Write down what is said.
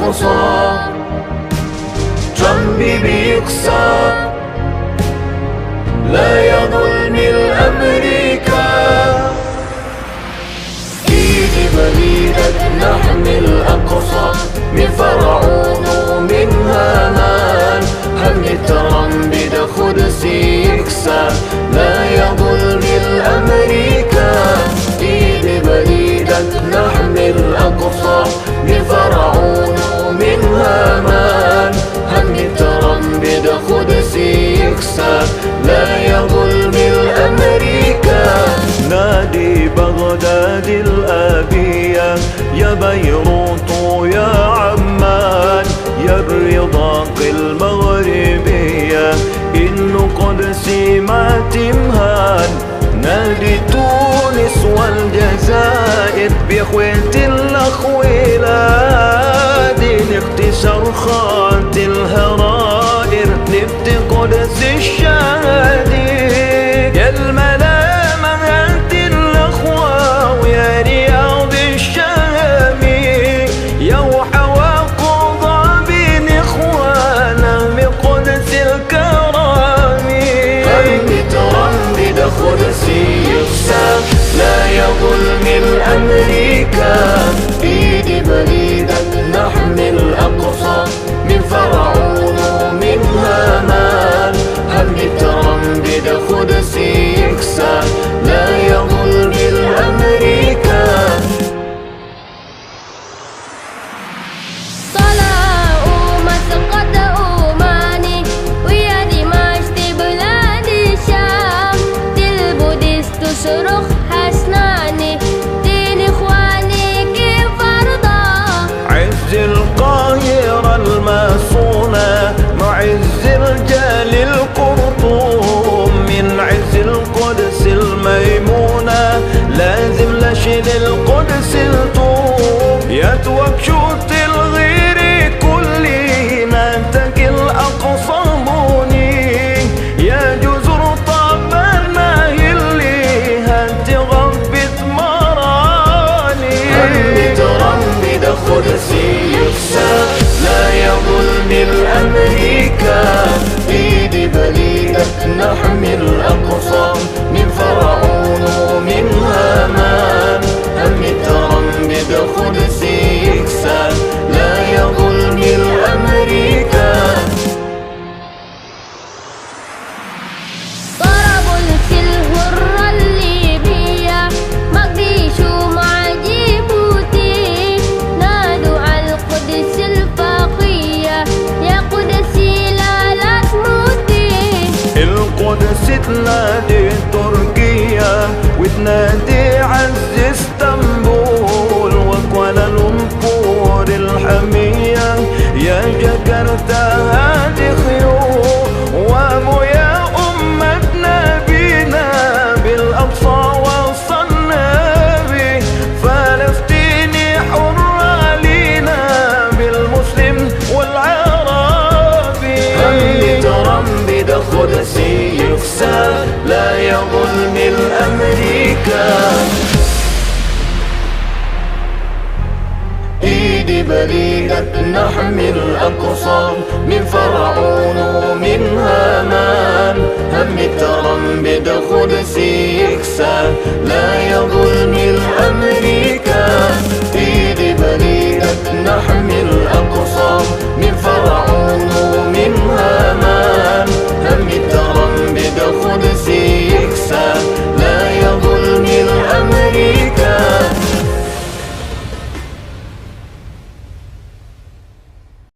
الأقصى، جنبي بيكسر لا يظلمي الأمريكا. إيدي بليدك نحمي الأقصى من فرعون ومن هامان، هم ترم بدا قدسي يكسر لا يظلمي الأمريكا. إيدي بليدك نحمي الأقصى من فرعون ومن هامان، هم ترم بدا قدسي يكسر لا يظلمي الأمريكا. نادي بغداد الآبية يا بيروت يا عمان، يا الرضاق المغربية إن قدسي ما تمهان. نادي تونس والجزائر بإخوة الأخويلة، دي نختصر خات الهرائر نبت قدس الشهادي. يا الملامة هات الأخوة ويا رياض الشامي، يا وحواقض بين إخوانا بقدس الكرامي. هم ترم قدسي يكسر لا يظلمي الأمريكا. إيدي بليدك نحمي الأقصى من فرعون ومن هامان، هم ترم قدسي يكسر لا يظلمي الأمريكا. صرخ حسناني دين إخواني كيف أرضى. عز القاهرة المصونة مع عز رجال القرطوم، من عز القدس الميمونة لازم لشيل القدس الطوم. يا توكشوت الغير كلي ناتك الأقصى بوني، يا جزر طبان ما يلي هتغبت مراني. هم ترم قدسي يكسر لا يظلمي الأمريكا. إيدي بليدك نحمي الأقصى من فرعون ومن هامان، هم ترم قدسي يكسر لا يظلمي الأمريكا. طرابلس الهرة الليبية مقديشو مع جيبوتي، نادوا على القدس الفاقية يا قدسي لا تموتي. القدس تنادي تركيا وتنادي عز اسطنبول وكوالالمبور الحمية، يا جاكرتا هادي خيول وابو يا أمتنا بينا بالأقصى وصلنا بي. فلسطيني حرة لينا بالمسلم والعربي. هم ترم قدسي يكسر لا يظلمي الأمريكا. إيدي بليدك نحمي الأقصى من فرعون ومن هامان، هم ترم قدسي يكسر لا يظلمي الأمريكا. إيدي بليدك نحمي الأقصى من فرعون